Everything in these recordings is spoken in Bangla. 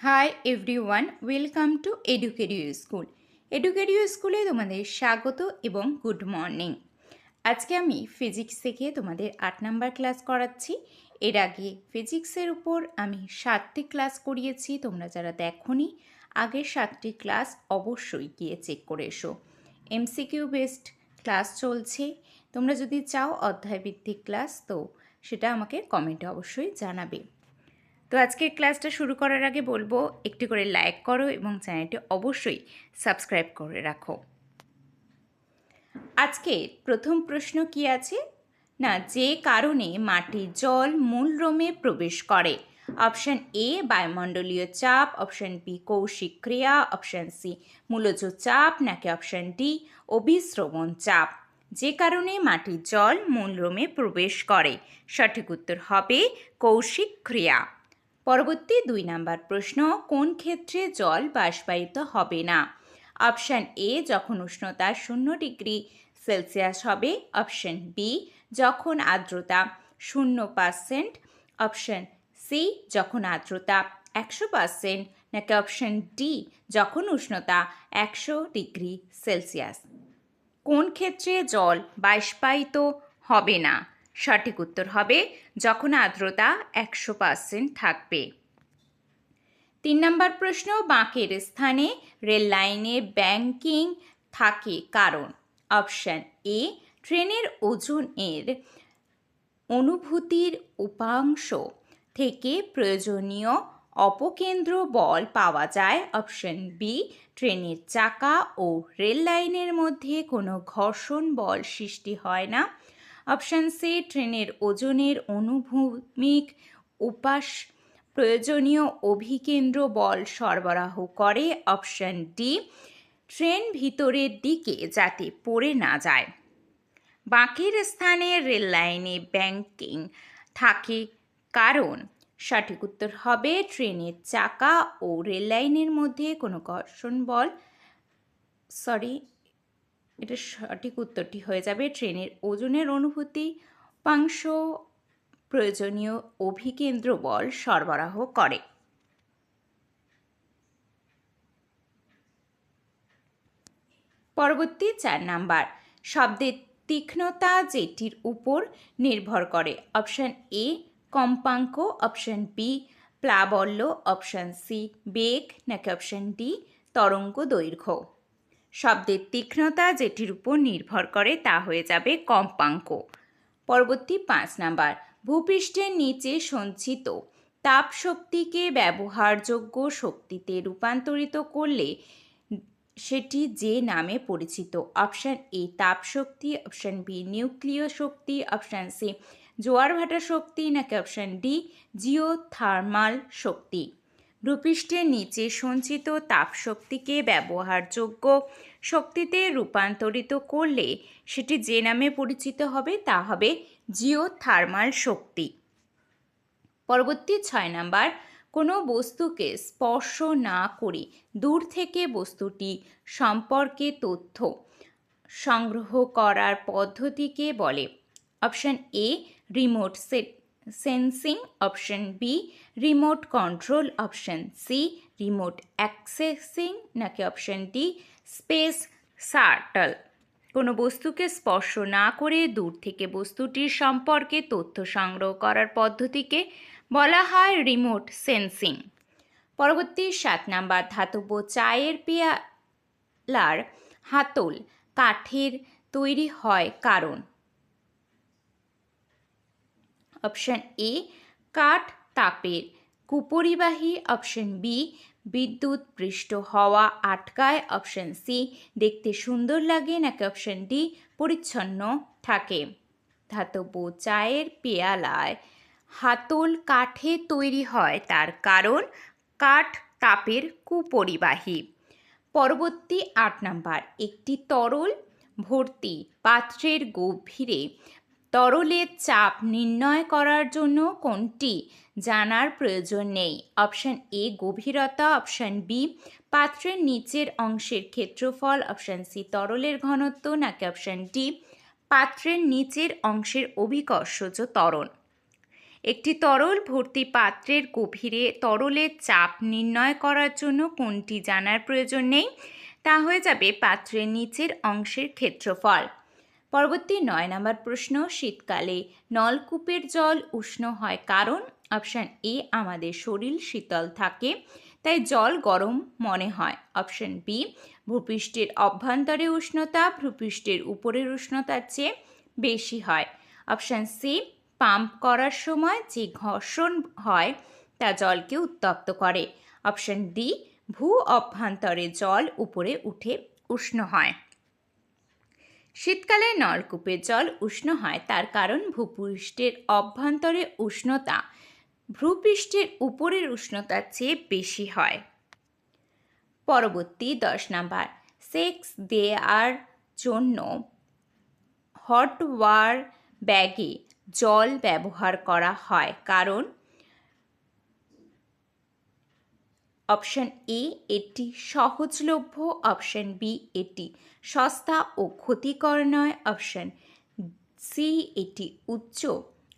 High everyone, welcome to Educario school. Educario স্কুলে তোমাদের স্বাগত এবং গুড মর্নিং। আজকে আমি ফিজিক্স থেকে তোমাদের 8 নম্বর ক্লাস করাচ্ছি। এর আগে ফিজিক্সের উপর আমি 7টি ক্লাস করিয়েছি। তোমরা যারা দেখোনি আগের 7টি ক্লাস অবশ্যই গিয়ে চেক করে এসো। এমসিকিউ বেসড ক্লাস চলছে। তোমরা যদি চাও অধ্যায়ভিত্তিক ক্লাস, তো সেটা আমাকে কমেন্টে অবশ্যই জানাবে। তো আজকের ক্লাসটা শুরু করার আগে বলবো একটু করে লাইক করো এবং চ্যানেলটি অবশ্যই সাবস্ক্রাইব করে রাখো। আজকে প্রথম প্রশ্ন কি আছে না, যে কারণে মাটির জল মূল রোমে প্রবেশ করে। অপশান এ বায়ুমণ্ডলীয় চাপ, অপশান বি কৌশিক ক্রিয়া, অপশান সি মূলজ চাপ, নাকি অপশান ডি অভিস্রবণ চাপ। যে কারণে মাটির জল মূল রোমে প্রবেশ করে, সঠিক উত্তর হবে কৌশিক ক্রিয়া। পরবর্তী 2 নম্বর প্রশ্ন, কোন ক্ষেত্রে জল বাষ্পায়িত হবে না। অপশান এ যখন উষ্ণতা 0 ডিগ্রি সেলসিয়াস হবে, অপশান বি যখন আর্দ্রতা 0%, অপশান সি যখন আর্দ্রতা 100%, নাকি অপশান ডি যখন উষ্ণতা 100 ডিগ্রি সেলসিয়াস। কোন ক্ষেত্রে জল বাষ্পায়িত হবে না, সঠিক উত্তর হবে যখন আর্দ্রতা 100% থাকবে। 3 নম্বর প্রশ্ন, বাঁকের স্থানে রেল লাইনে ব্যাংকিং থাকে কারণ। অপশান এ ট্রেনের ওজনের অনুভূতির উপাংশ থেকে প্রয়োজনীয় অপকেন্দ্র বল পাওয়া যায়, অপশান বি ট্রেনের চাকা ও রেল লাইনের মধ্যে কোনো ঘর্ষণ বল সৃষ্টি হয় না, অপশান সি ট্রেনের ওজনের অনুভূমিক উপাস প্রয়োজনীয় অভিকেন্দ্র বল সরবরাহ করে, অপশান ডি ট্রেন ভিতরের দিকে যাতে পড়ে না যায়। বাঁকের স্থানে রেল লাইনে ব্যাংকিং থাকে কারণ, সঠিক উত্তর হবে ট্রেনের চাকা ও রেল লাইনের মধ্যে কোনো ঘর্ষণ বল, এটা সঠিক উত্তরটি হয়ে যাবে ট্রেনের ওজনের অনুভূতি উপাংশ প্রয়োজনীয় অভিকেন্দ্র বল সরবরাহ করে। পরবর্তী 4 নাম্বার, শব্দের তীক্ষ্ণতা যেটির উপর নির্ভর করে। অপশান এ কম্পাঙ্ক, অপশান বি প্লাবল্য, অপশান সি বেগ, নাকি অপশান ডি তরঙ্গ দৈর্ঘ্য। শব্দের তীক্ষ্ণতা যেটির উপর নির্ভর করে তা হয়ে যাবে কম্পাঙ্ক। পরবর্তী 5 নাম্বার, ভূপৃষ্ঠের নিচে সঞ্চিত তাপ শক্তিকে ব্যবহারযোগ্য শক্তিতে রূপান্তরিত করলে সেটি যে নামে পরিচিত। অপশান এ তাপ শক্তি, অপশান বি নিউক্লিয় শক্তি, অপশান সি জোয়ার ভাটা শক্তি, নাকি অপশান ডি জিওথার্মাল শক্তি। ভূপৃষ্ঠের নিচে সঞ্চিত তাপ শক্তিকে ব্যবহারযোগ্য শক্তিতে রূপান্তরিত করলে সেটি যে নামে পরিচিত হবে তা হবে জিওথার্মাল শক্তি। পরবর্তী 6 নাম্বার, কোনো বস্তুকে স্পর্শ না করে দূর থেকে বস্তুটি সম্পর্কে তথ্য সংগ্রহ করার পদ্ধতিকে বলে। Option A remote sensing, option B remote control, option C remote accessing, নাকি অপশান ডি স্পেস শাটল। কোনো বস্তুকে স্পর্শ না করে দূর থেকে বস্তুটির সম্পর্কে তথ্য সংগ্রহ করার পদ্ধতিকে বলা হয় রিমোট সেন্সিং। পরবর্তী 7 নাম্বার, ধাতব চায়ের পেয়ালার হাতল কাঠের তৈরি হয় কারণ। অপশান এ কাঠ তাপের কুপরিবাহী, অপশান বি বিদ্যুৎ পৃষ্ঠ হওয়া আটকায়, অপশান সি দেখতে সুন্দর লাগে, নাকি অপশান ডি পরিচ্ছন্ন থাকে। ধাতব চায়ের পেয়ালায় হাতল কাঠে তৈরি হয় তার কারণ কাঠ তাপের কুপরিবাহী। পরবর্তী 8 নাম্বার, একটি তরল ভর্তি পাত্রের গভীরে তরলের চাপ নির্ণয় করার জন্য কোনটি জানার প্রয়োজন নেই। অপশান এ গভীরতা, অপশান বি পাত্রের নিচের অংশের ক্ষেত্রফল, অপশান সি তরলের ঘনত্ব, নাকি অপশান ডি পাত্রের নিচের অংশের অভিকর্ষজ ত্বরণ। একটি তরল ভর্তি পাত্রের গভীরে তরলের চাপ নির্ণয় করার জন্য কোনটি জানার প্রয়োজন নেই? তা হয়ে যাবে পাত্রের নিচের অংশের ক্ষেত্রফল। পরবর্তী 9 নম্বর প্রশ্ন, শীতকালে নলকূপের জল উষ্ণ হয় কারণ? অপশান এ, আমাদের শরীর শীতল থাকে তাই জল গরম মনে হয়। অপশান বি, ভূপৃষ্ঠের অভ্যন্তরে উষ্ণতা ভূপৃষ্ঠের উপরের উষ্ণতার চেয়ে বেশি হয়। অপশান সি, পাম্প করার সময় যে ঘর্ষণ হয় তা জলকে উত্তপ্ত করে। অপশান ডি, ভূ অভ্যন্তরে জল উপরে উঠে উষ্ণ হয়। শীতকালে নলকূপের জল উষ্ণ হয় তার কারণ ভূপৃষ্ঠের অভ্যন্তরে উষ্ণতা ভূপৃষ্ঠের উপরের উষ্ণতার চেয়ে বেশি হয়। পরবর্তী 10 নাম্বার, সেক্স দেওয়ার জন্য হট ওয়াটার ব্যাগে জল ব্যবহার করা হয় কারণ? অপশান এ, এটি সহজলভ্য। অপশান বি, এটি সস্তা ও ক্ষতিকর নয়। অপশান সি, এটি উচ্চ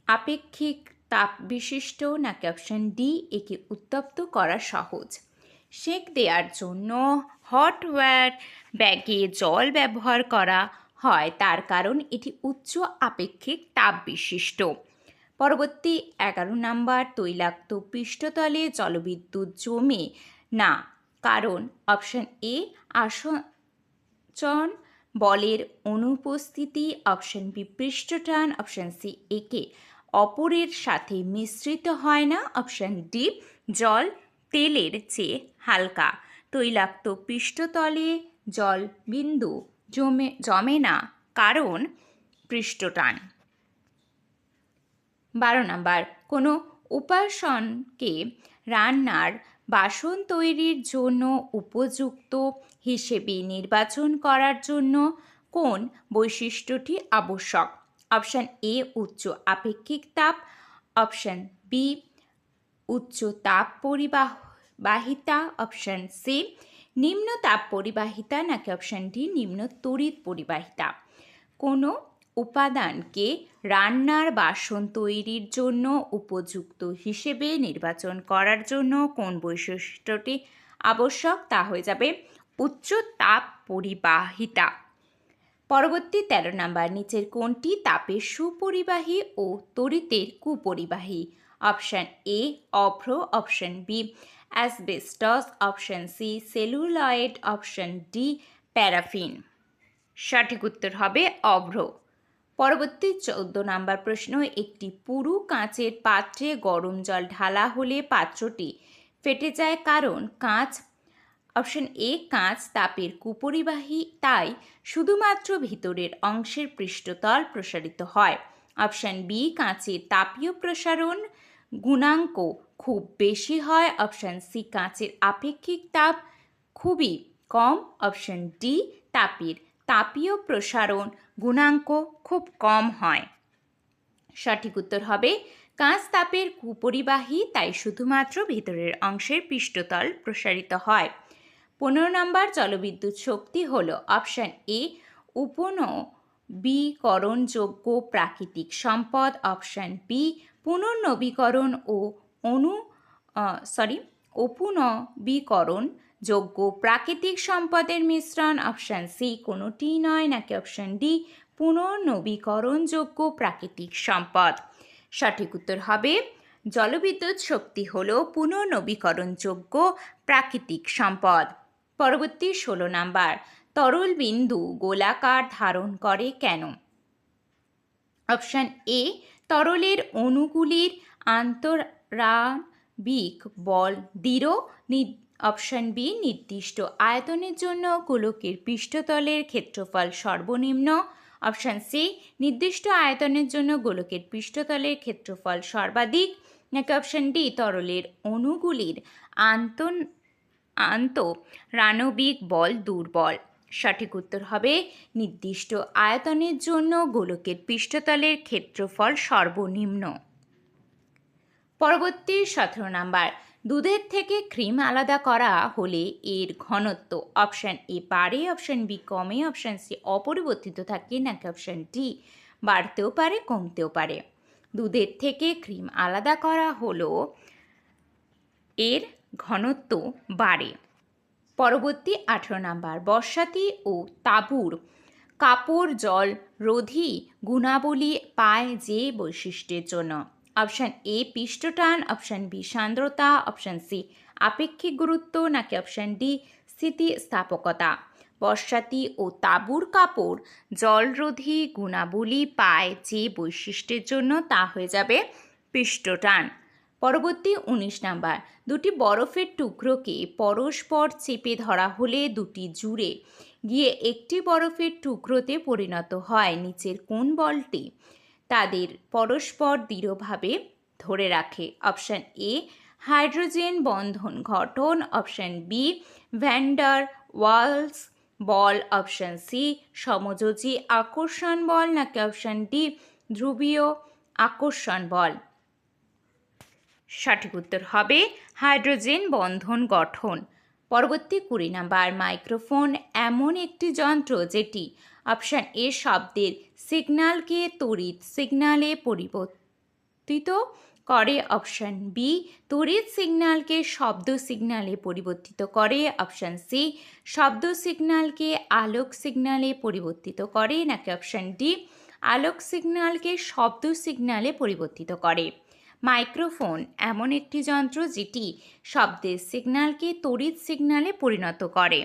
আপেক্ষিক তাপ বিশিষ্ট, নাকি অপশান ডি, একে উত্তপ্ত করা সহজ। সেক দেওয়ার জন্য হট ওয়াটার ব্যাগে জল ব্যবহার করা হয় তার কারণ এটি উচ্চ আপেক্ষিক তাপ বিশিষ্ট। পরবর্তী 11 নাম্বার, তৈলাক্ত পৃষ্ঠতলে জলবিদ্যুৎ জমে না কারণ? অপশান এ, আসঞ্চন বলের অনুপস্থিতি। অপশান বি, পৃষ্ঠটান। অপশান সি, একে অপরের সাথে মিশ্রিত হয় না। অপশান ডি, জল তেলের চেয়ে হালকা। তৈলাক্ত পৃষ্ঠতলে জল বিন্দু জমে না কারণ পৃষ্ঠটান। 12 নাম্বার, কোনো উপাদানকে রান্নার বাসন তৈরির জন্য উপযুক্ত হিসেবে নির্বাচন করার জন্য কোন বৈশিষ্ট্যটি আবশ্যক? অপশান এ, উচ্চ আপেক্ষিক তাপ। অপশান বি, উচ্চ তাপ পরিবাহিতা। অপশান সি, নিম্ন তাপ পরিবাহিতা, নাকি অপশান ডি, নিম্ন তড়িৎ পরিবাহিতা। কোনো উপাদানকে রান্নার বাসন তৈরির জন্য উপযুক্ত হিসেবে নির্বাচন করার জন্য কোন বৈশিষ্ট্যটি আবশ্যক? তা হয়ে যাবে উচ্চ তাপ পরিবাহিতা। পরবর্তী 13 নাম্বার, নিচের কোনটি তাপের সুপরিবাহী ও তড়িতের কুপরিবাহী? অপশান এ, অভ্র। Option B, asbestos. Option C, celluloid. Option D, paraffin. সঠিক উত্তর হবে অভ্র। পরবর্তী 14 নাম্বার প্রশ্ন, একটি পুরু কাঁচের পাত্রে গরম জল ঢালা হলে পাত্রটি ফেটে যায় কারণ? কাঁচ। অপশান এ, কাঁচ তাপের কুপরিবাহী তাই শুধুমাত্র ভিতরের অংশের পৃষ্ঠতল প্রসারিত হয়। অপশান বি, কাঁচের তাপীয় প্রসারণ গুণাঙ্ক খুব বেশি হয়। অপশান সি, কাঁচের আপেক্ষিক তাপ খুবই কম। অপশান ডি, তাপীয় প্রসারণ গুণাঙ্ক খুব কম হয়। সঠিক উত্তর হবে কাঁচ তাপের কুপরিবাহী তাই শুধুমাত্র ভিতরের অংশের পৃষ্ঠতল প্রসারিত হয়। 15 নম্বর, জলবিদ্যুৎ শক্তি হল অপশান এ, পুনর্নবীকরণযোগ্য প্রাকৃতিক সম্পদ। অপশান বি, পুনর্নবীকরণ ও অপুনর্নবীকরণযোগ্য প্রাকৃতিক সম্পদের মিশ্রণ। অপশান সি, কোনোটিই নয়, নাকি অপশান ডি, পুনর্নবীকরণযোগ্য প্রাকৃতিক সম্পদ। সঠিক উত্তর হবে জলবিদ্যুৎ শক্তি হল পুনর্নবীকরণযোগ্য প্রাকৃতিক সম্পদ। পরবর্তী 16 নাম্বার, তরল বিন্দু গোলাকার ধারণ করে কেন? অপশান এ, তরলের অণুগুলির আন্তরাণবিক বল দৃঢ়। অপশান বি, নির্দিষ্ট আয়তনের জন্য গোলকের পৃষ্ঠতলের ক্ষেত্রফল সর্বনিম্ন। অপশান সি, নির্দিষ্ট আয়তনের জন্য গোলকের পৃষ্ঠতলের ক্ষেত্রফল সর্বাধিক, নাকি অপশান ডি, তরলের অণুগুলির আন্তরাণবিক বল দুর্বল। সঠিক উত্তর হবে নির্দিষ্ট আয়তনের জন্য গোলকের পৃষ্ঠতলের ক্ষেত্রফল সর্বনিম্ন। পরবর্তী 17 নাম্বার, দুধের থেকে ক্রিম আলাদা করা হলে এর ঘনত্ব অপশান এ বাড়ে। অপশান বি কমে। অপশান সি অপরিবর্তিত থাকে, নাকি অপশান ডি বাড়তেও পারে কমতেও পারে। দুধের থেকে ক্রিম আলাদা করা হলো এর ঘনত্ব বাড়ে। পরবর্তী 18 নাম্বার, বর্ষাতি ও তাঁবুর কাপড় জল রোধী গুণাবলী পায় যে বৈশিষ্ট্যের জন্য? অপশান এ পৃষ্ঠটান, অপশান বি সান্দ্রতা, অপশান সি আপেক্ষিক গুরুত্ব, নাকি অপশান ডি স্থিতিস্থাপকতা। বর্ষাতি ও তাঁবুর কাপড় জলরোধী গুণাবলী পায় যে বৈশিষ্ট্যের জন্য তা হয়ে যাবে পৃষ্ঠটান। পরবর্তী 19 নাম্বার, দুটি বরফের টুকরোকে পরস্পর চেপে ধরা হলে দুটি জুড়ে গিয়ে একটি বরফের টুকরোতে পরিণত হয়, নিচের কোন বলটি তাদের পরস্পর দৃঢ়ভাবে ধরে রাখে? অপশান এ হাইড্রোজেন বন্ধন গঠন, অপশান বি ভ্যান্ডার ওয়ালস বল, অপশান সি সমযোজী আকর্ষণ বল, নাকি অপশান ডি ধ্রুবীয় আকর্ষণ বল। সঠিক উত্তর হবে হাইড্রোজেন বন্ধন গঠন। পরবর্তী 20 নাম্বার, মাইক্রোফোন এমন একটি যন্ত্র যেটি অপশান এ শব্দের সিগন্যালকে তড়িৎ সিগন্যালে পরিবর্তিত করে, অপশান বি তড়িৎ সিগন্যালকে শব্দ সিগন্যালে পরিবর্তিত করে, অপশান সি শব্দ সিগন্যালকে আলোক সিগন্যালে পরিবর্তিত করে, নাকি অপশান ডি আলোক সিগন্যালকে শব্দ সিগন্যালে পরিবর্তিত করে। মাইক্রোফোন এমন একটি যন্ত্র যেটি শব্দের সিগন্যালকে তড়িৎ সিগন্যালে পরিণত করে।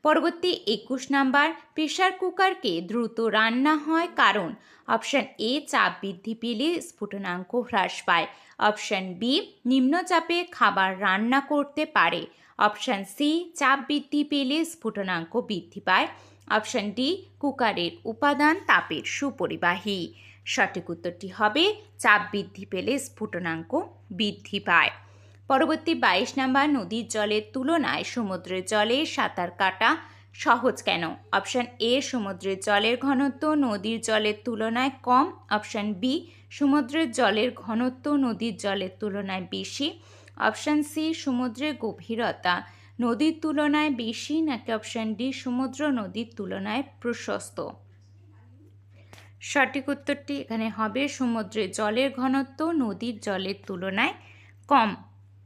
পরবর্তী 21 নাম্বার, প্রেসার কুকারকে দ্রুত রান্না হয় কারণ? অপশান এ চাপ বৃদ্ধি পেলে স্ফুটনাঙ্ক হ্রাস পায়, অপশান বি নিম্নচাপে খাবার রান্না করতে পারে, অপশান সি চাপ বৃদ্ধি পেলে স্ফুটনাঙ্ক বৃদ্ধি পায়, অপশান ডি কুকারের উপাদান তাপের সুপরিবাহী। সঠিক উত্তরটি হবে চাপ বৃদ্ধি পেলে স্ফুটনাঙ্ক বৃদ্ধি পায়। পরবর্তী 22 নাম্বার, নদীর জলের তুলনায় সমুদ্রের জলে সাঁতার কাটা সহজ কেন? অপশান এ সমুদ্রের জলের ঘনত্ব নদীর জলের তুলনায় কম, অপশান বি সমুদ্রের জলের ঘনত্ব নদীর জলের তুলনায় বেশি, অপশান সি সমুদ্রের গভীরতা নদীর তুলনায় বেশি, নাকি অপশান ডি সমুদ্র নদীর তুলনায় প্রশস্ত। সঠিক উত্তরটি এখানে হবে সমুদ্রের জলের ঘনত্ব নদীর জলের তুলনায় কম।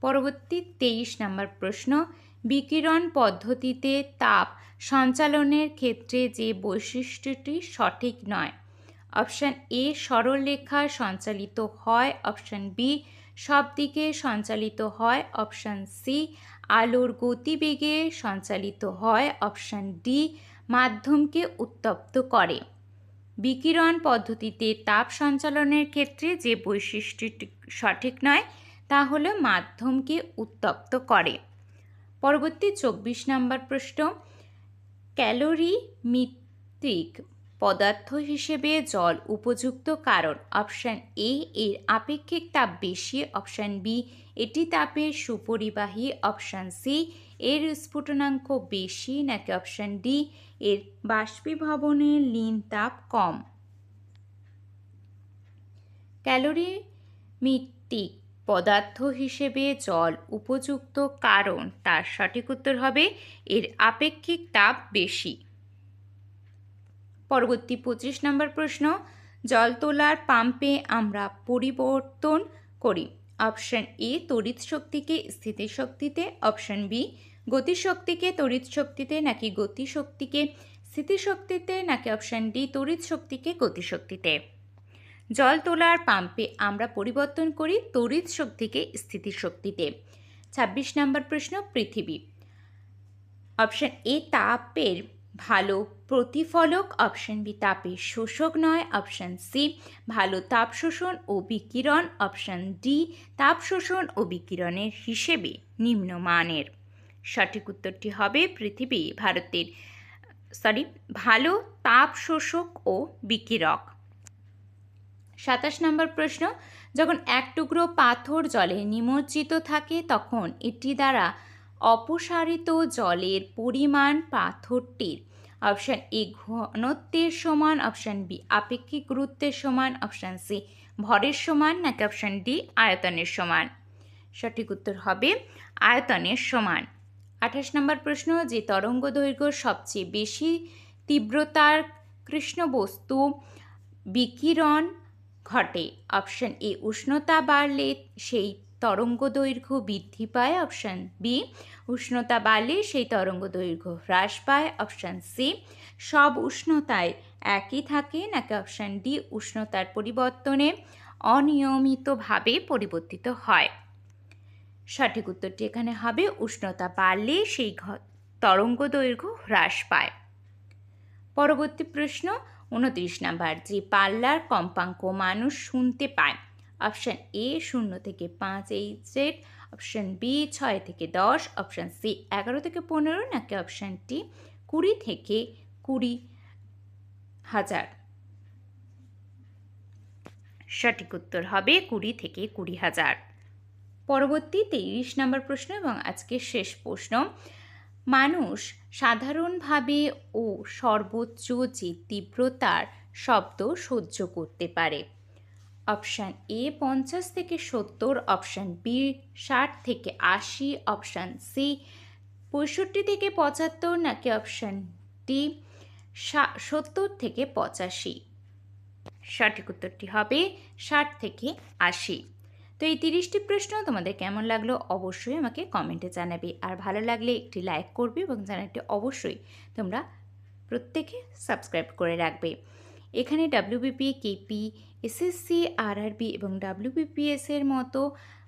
পরবর্তী 23 নম্বর প্রশ্ন, বিকিরণ পদ্ধতিতে তাপ সঞ্চালনের ক্ষেত্রে যে বৈশিষ্ট্যটি সঠিক নয়? অপশান এ সরলরেখা সঞ্চালিত হয়, অপশান বি সব দিকে সঞ্চালিত হয়, অপশান সি আলোর গতিবেগে সঞ্চালিত হয়, অপশান ডি মাধ্যমকে উত্তপ্ত করে। বিকিরণ পদ্ধতিতে তাপ সঞ্চালনের ক্ষেত্রে যে বৈশিষ্ট্যটি সঠিক নয় তা হলো মাধ্যমকে উত্তপ্ত করে। পরবর্তী 24 নম্বর প্রশ্ন, ক্যালোরি ভিত্তিক পদার্থ হিসেবে জল উপযুক্ত কারণ? অপশান এ এর আপেক্ষিক তাপ বেশি, অপশান বি এটি তাপের সুপরিবাহী, অপশান সি এর স্ফুটনাঙ্ক বেশি, নাকি অপশান ডি এর বাষ্পীভবনের লীন তাপ কম। ক্যালোরি ভিত্তিক পদার্থ হিসেবে জল উপযুক্ত কারণ তার সঠিক উত্তর হবে এর আপেক্ষিক তাপ বেশি। পরবর্তী 25 নম্বর প্রশ্ন, জল তোলার পাম্পে আমরা পরিবর্তন করি। অপশান এ তড়িৎ শক্তিকে স্থিতিশক্তিতে, অপশান বি গতিশক্তিকে তড়িৎ শক্তিতে, নাকি গতিশক্তিকে স্থিতিশক্তিতে, নাকি অপশান ডি তড়িৎ শক্তিকে গতিশক্তিতে। জল তোলার পাম্পে আমরা পরিবর্তন করি তড়িৎ শক্তিকে স্থিতিশক্তিতে। 26 নম্বর প্রশ্ন, পৃথিবী। অপশান এ তাপের ভালো প্রতিফলক, অপশান বি তাপের শোষক নয়, অপশান সি ভালো তাপ শোষণ ও বিকিরণ, অপশান ডি তাপ শোষণ ও বিকিরণের হিসেবে নিম্নমানের। সঠিক উত্তরটি হবে পৃথিবী ভালো তাপ শোষক ও বিকিরক। 27 নম্বর প্রশ্ন, যখন এক টুকরো পাথর জলে নিমজ্জিত থাকে তখন এটি দ্বারা অপসারিত জলের পরিমাণ পাথরটির অপশান এ ঘনত্বের সমান, অপশান বি আপেক্ষিক গুরুত্বের সমান, অপশান সি ভরের সমান, নাকি অপশান ডি আয়তনের সমান। সঠিক উত্তর হবে আয়তনের সমান। 28 নম্বর প্রশ্ন, যে তরঙ্গ দৈর্ঘ্য সবচেয়ে বেশি তীব্রতার কৃষ্ণ বস্তু বিকিরণ ঘটে? অপশন এ, উষ্ণতা বাড়লে সেই তরঙ্গদৈর্ঘ্য বৃদ্ধি পায়। অপশন বি, উষ্ণতা বাড়লে সেই তরঙ্গদৈর্ঘ্য হ্রাস পায়। অপশন সি, সব উষ্ণতায় একই থাকে। নাকি অপশন ডি, উষ্ণতার পরিবর্তনে অনিয়মিতভাবে পরিবর্তিত হয়। সঠিক উত্তরটি এখানে হবে উষ্ণতা বাড়লে সেই তরঙ্গদৈর্ঘ্য হ্রাস পায়। পরবর্তী প্রশ্ন 29 নাম্বার, যে পাল্লার কম্পাঙ্ক মানুষ শুনতে পায়। অপশন এ 0 থেকে 5 HZ, অপশন বি 6 থেকে 10, অপশন সি 11 থেকে 15, নাকি অপশন ডি 20 থেকে 20,000। সঠিক উত্তর হবে 20 থেকে 20,000। পরবর্তী 23 নম্বর প্রশ্ন এবং আজকের শেষ প্রশ্ন, মানুষ সাধারণভাবে ও সর্বোচ্চ যে তীব্রতার শব্দ সহ্য করতে পারে। অপশান এ 50 থেকে 70, অপশান বি 60 থেকে 80, অপশান সি 65 থেকে 75, নাকি অপশান ডি 70 থেকে 85। সঠিক উত্তরটি হবে 60 থেকে 80। তো এই 30টি প্রশ্ন তোমাদের কেমন লাগলো অবশ্যই আমাকে কমেন্টে জানাবে, আর ভালো লাগলে একটি লাইক করবে এবং চ্যানেলটি অবশ্যই তোমরা প্রত্যেকে সাবস্ক্রাইব করে রাখবে। এখানে WBP, KP, SSC, RRB এবং WBPS এর মতো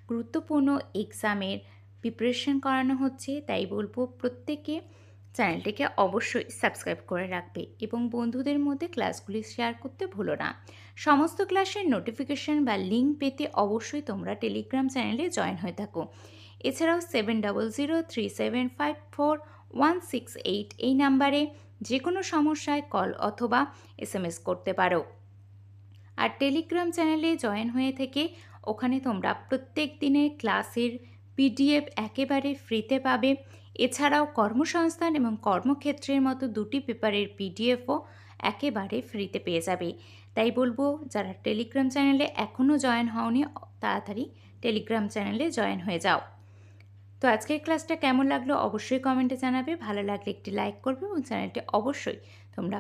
গুরুত্বপূর্ণ এক্সামের প্রিপারেশন করানো হচ্ছে, তাই বলবো প্রত্যেকে চ্যানেলটিকে অবশ্যই সাবস্ক্রাইব করে রাখবে এবং বন্ধুদের মধ্যে ক্লাসগুলি শেয়ার করতে ভুলো না। সমস্ত ক্লাসের নোটিফিকেশন বা লিঙ্ক পেতে অবশ্যই তোমরা টেলিগ্রাম চ্যানেলে জয়েন হয়ে থাকো। এছাড়াও 7003754168 এই নাম্বারে যে কোনো সমস্যায় কল অথবা SMS করতে পারো। আর টেলিগ্রাম চ্যানেলে জয়েন হয়ে থেকে ওখানে তোমরা প্রত্যেক দিনের ক্লাসের PDF একেবারে ফ্রিতে পাবে। এছাড়াও কর্মসংস্থান এবং কর্মক্ষেত্রের মতো দুটি পেপারের PDFও একেবারে ফ্রিতে পেয়ে যাবে। তাই বলবো যারা টেলিগ্রাম চ্যানেলে এখনও জয়েন হওনি তাড়াতাড়ি টেলিগ্রাম চ্যানেলে জয়েন হয়ে যাও। তো আজকের ক্লাসটা কেমন লাগলো অবশ্যই কমেন্টে জানাবে, ভালো লাগলে একটি লাইক করবে এবং চ্যানেলটি অবশ্যই তোমরা